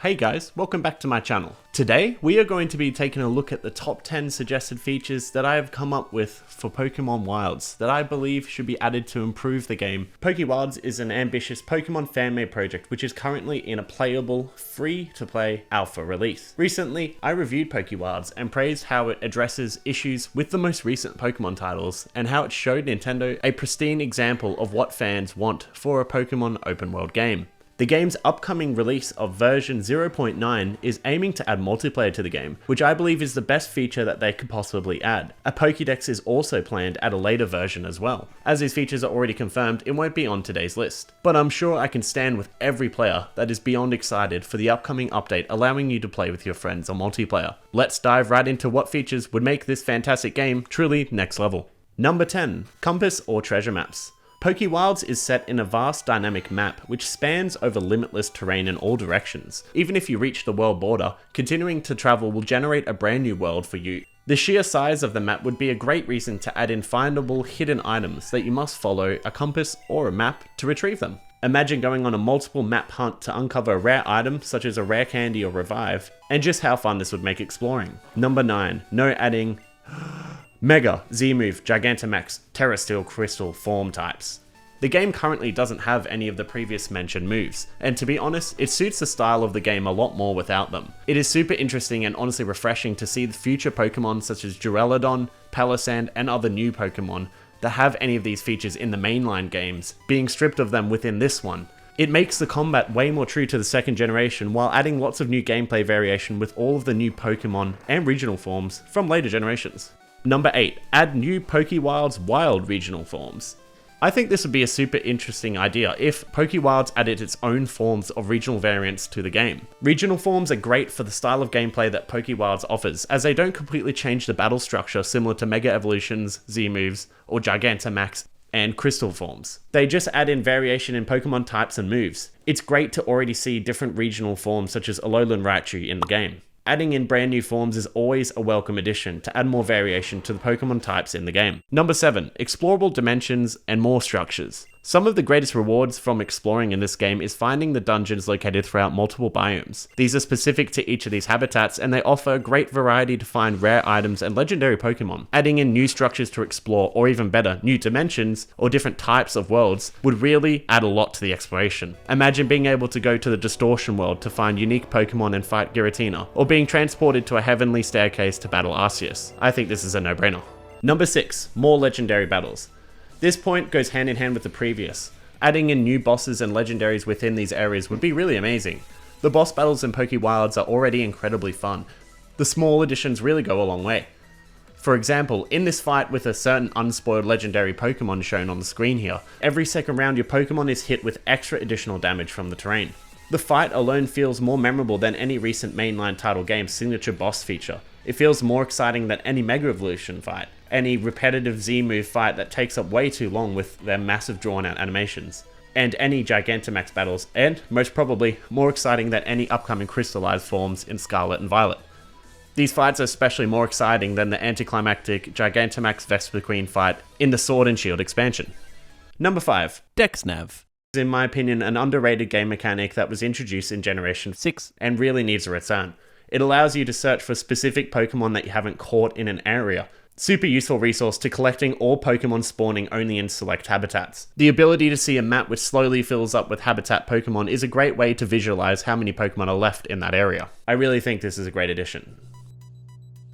Hey guys, welcome back to my channel. Today, we are going to be taking a look at the top 10 suggested features that I have come up with for Pokemon Wilds that I believe should be added to improve the game. Wilds is an ambitious Pokemon fan-made project which is currently in a playable, free-to-play alpha release. Recently, I reviewed Wilds and praised how it addresses issues with the most recent Pokemon titles and how it showed Nintendo a pristine example of what fans want for a Pokemon open-world game. The game's upcoming release of version 0.9 is aiming to add multiplayer to the game, which I believe is the best feature that they could possibly add. A Pokédex is also planned at a later version as well. As these features are already confirmed, it won't be on today's list. But I'm sure I can stand with every player that is beyond excited for the upcoming update allowing you to play with your friends on multiplayer. Let's dive right into what features would make this fantastic game truly next level. Number 10. Compass or Treasure Maps. Wilds is set in a vast dynamic map which spans over limitless terrain in all directions. Even if you reach the world border, continuing to travel will generate a brand new world for you. The sheer size of the map would be a great reason to add in findable hidden items that you must follow a compass or a map to retrieve them. Imagine going on a multiple map hunt to uncover a rare item such as a rare candy or revive, and just how fun this would make exploring. Number 9. No adding Mega, Z-Move, Gigantamax, Terra Steel Crystal form types. The game currently doesn't have any of the previous mentioned moves, and to be honest, it suits the style of the game a lot more without them. It is super interesting and honestly refreshing to see the future Pokemon such as Duraludon, Palossand, and other new Pokemon that have any of these features in the mainline games, being stripped of them within this one. It makes the combat way more true to the second generation while adding lots of new gameplay variation with all of the new Pokemon and regional forms from later generations. Number 8. Add new Wilds wild regional forms. I think this would be a super interesting idea if Wilds added its own forms of regional variants to the game. Regional forms are great for the style of gameplay that Wilds offers, as they don't completely change the battle structure similar to Mega Evolutions, Z-Moves, or Gigantamax and Crystal forms. They just add in variation in Pokemon types and moves. It's great to already see different regional forms such as Alolan Raichu in the game. Adding in brand new forms is always a welcome addition to add more variation to the Pokemon types in the game. Number 7. Explorable dimensions and more structures. Some of the greatest rewards from exploring in this game is finding the dungeons located throughout multiple biomes. These are specific to each of these habitats and they offer a great variety to find rare items and legendary Pokemon. Adding in new structures to explore, or even better, new dimensions or different types of worlds would really add a lot to the exploration. Imagine being able to go to the Distortion world to find unique Pokemon and fight Giratina, or being transported to a heavenly staircase to battle Arceus. I think this is a no-brainer. Number 6. More legendary battles. This point goes hand in hand with the previous. Adding in new bosses and legendaries within these areas would be really amazing. The boss battles in Wilds are already incredibly fun. The small additions really go a long way. For example, in this fight with a certain unspoiled legendary Pokemon shown on the screen here, every second round your Pokemon is hit with extra additional damage from the terrain. The fight alone feels more memorable than any recent mainline title game's signature boss feature. It feels more exciting than any Mega Evolution fight, any repetitive Z-Move fight that takes up way too long with their massive drawn-out animations, and any Gigantamax battles, and, most probably, more exciting than any upcoming crystallized forms in Scarlet and Violet. These fights are especially more exciting than the anticlimactic Gigantamax Vespiquen fight in the Sword and Shield expansion. Number 5. DexNav. In my opinion, an underrated game mechanic that was introduced in Generation 6 and really needs a return. It allows you to search for specific Pokemon that you haven't caught in an area. Super useful resource to collecting all Pokemon spawning only in select habitats. The ability to see a map which slowly fills up with habitat Pokemon is a great way to visualize how many Pokemon are left in that area. I really think this is a great addition.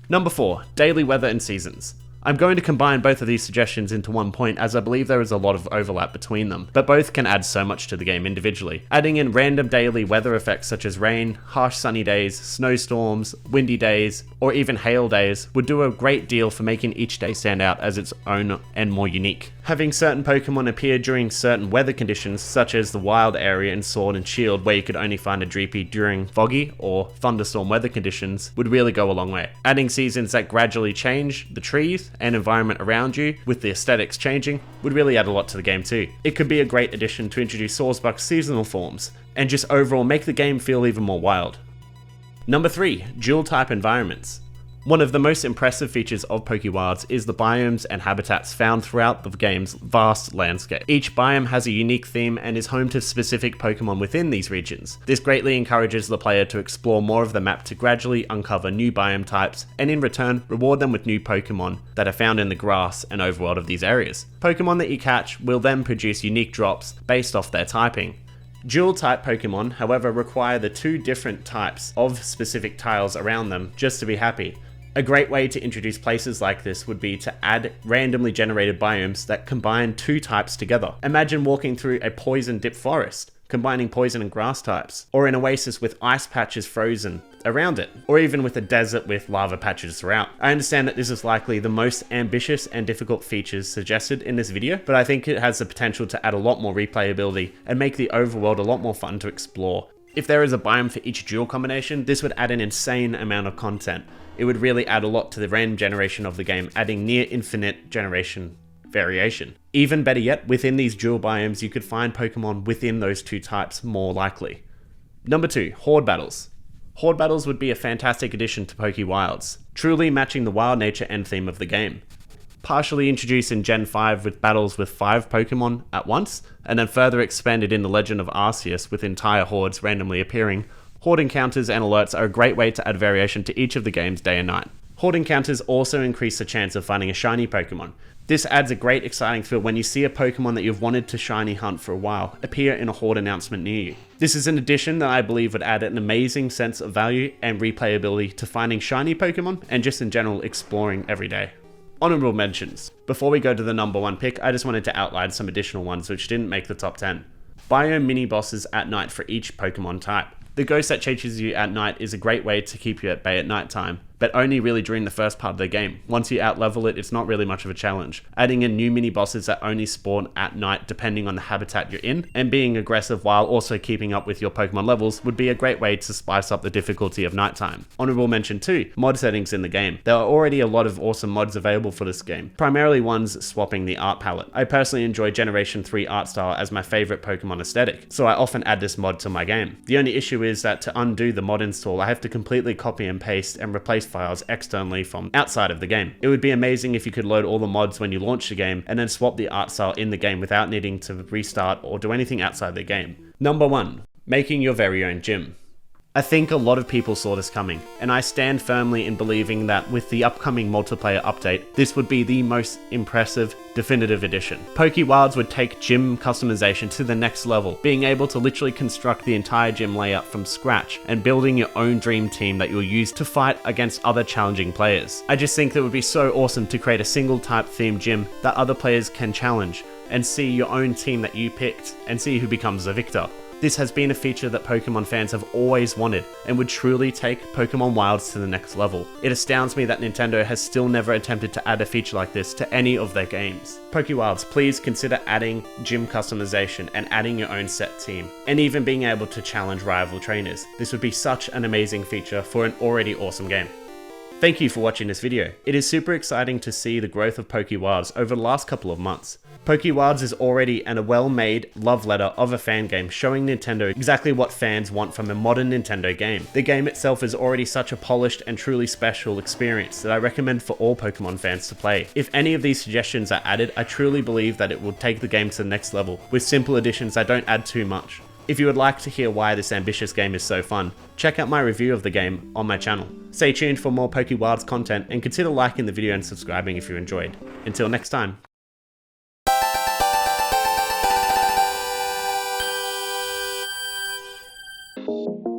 Number 4. Daily weather and seasons. I'm going to combine both of these suggestions into one point as I believe there is a lot of overlap between them, but both can add so much to the game individually. Adding in random daily weather effects such as rain, harsh sunny days, snowstorms, windy days, or even hail days would do a great deal for making each day stand out as its own and more unique. Having certain Pokemon appear during certain weather conditions such as the wild area in Sword and Shield where you could only find a Dreepy during foggy or thunderstorm weather conditions would really go a long way. Adding seasons that gradually change the trees and environment around you, with the aesthetics changing, would really add a lot to the game too. It could be a great addition to introduce Swordsbuck's seasonal forms, and just overall make the game feel even more wild. Number 3. Dual type environments. One of the most impressive features of PokeWilds is the biomes and habitats found throughout the game's vast landscape. Each biome has a unique theme and is home to specific Pokemon within these regions. This greatly encourages the player to explore more of the map to gradually uncover new biome types, and in return, reward them with new Pokemon that are found in the grass and overworld of these areas. Pokemon that you catch will then produce unique drops based off their typing. Dual type Pokemon, however, require the two different types of specific tiles around them just to be happy. A great way to introduce places like this would be to add randomly generated biomes that combine two types together. Imagine walking through a poison-dipped forest, combining poison and grass types, or an oasis with ice patches frozen around it, or even with a desert with lava patches throughout. I understand that this is likely the most ambitious and difficult features suggested in this video, but I think it has the potential to add a lot more replayability and make the overworld a lot more fun to explore. If there is a biome for each dual combination, this would add an insane amount of content. It would really add a lot to the random generation of the game, adding near infinite generation variation. Even better yet, within these dual biomes, you could find Pokemon within those two types more likely. Number 2, Horde Battles. Horde Battles would be a fantastic addition to PokeWilds, truly matching the wild nature end theme of the game. Partially introduced in Gen 5 with battles with 5 Pokemon at once, and then further expanded in the Legend of Arceus with entire hordes randomly appearing, Horde Encounters and alerts are a great way to add variation to each of the games day and night. Horde Encounters also increase the chance of finding a shiny Pokemon. This adds a great exciting feel when you see a Pokemon that you've wanted to shiny hunt for a while appear in a Horde announcement near you. This is an addition that I believe would add an amazing sense of value and replayability to finding shiny Pokemon and just in general exploring every day. Honorable mentions. Before we go to the number 1 pick, I just wanted to outline some additional ones which didn't make the top 10. Biome mini bosses at night for each Pokemon type. The ghost that chases you at night is a great way to keep you at bay at night time, but only really during the first part of the game. Once you outlevel it, it's not really much of a challenge. Adding in new mini bosses that only spawn at night depending on the habitat you're in, and being aggressive while also keeping up with your Pokemon levels would be a great way to spice up the difficulty of nighttime. Honorable mention too, mod settings in the game. There are already a lot of awesome mods available for this game, primarily ones swapping the art palette. I personally enjoy Generation 3 art style as my favorite Pokemon aesthetic, so I often add this mod to my game. The only issue is that to undo the mod install, I have to completely copy and paste and replace files externally from outside of the game. It would be amazing if you could load all the mods when you launch the game and then swap the art style in the game without needing to restart or do anything outside the game. Number 1, making your very own gym. I think a lot of people saw this coming, and I stand firmly in believing that with the upcoming multiplayer update, this would be the most impressive, definitive edition. PokeWilds would take gym customization to the next level, being able to literally construct the entire gym layout from scratch and building your own dream team that you'll use to fight against other challenging players. I just think that it would be so awesome to create a single type themed gym that other players can challenge and see your own team that you picked and see who becomes the victor. This has been a feature that Pokemon fans have always wanted and would truly take Pokemon Wilds to the next level. It astounds me that Nintendo has still never attempted to add a feature like this to any of their games. PokeWilds, please consider adding gym customization and adding your own set team, and even being able to challenge rival trainers. This would be such an amazing feature for an already awesome game. Thank you for watching this video. It is super exciting to see the growth of PokeWilds over the last couple of months. PokeWilds is already a well-made love letter of a fan game, showing Nintendo exactly what fans want from a modern Nintendo game. The game itself is already such a polished and truly special experience that I recommend for all Pokemon fans to play. If any of these suggestions are added, I truly believe that it will take the game to the next level, with simple additions that don't add too much. If you would like to hear why this ambitious game is so fun, check out my review of the game on my channel. Stay tuned for more PokeWilds content and consider liking the video and subscribing if you enjoyed. Until next time. You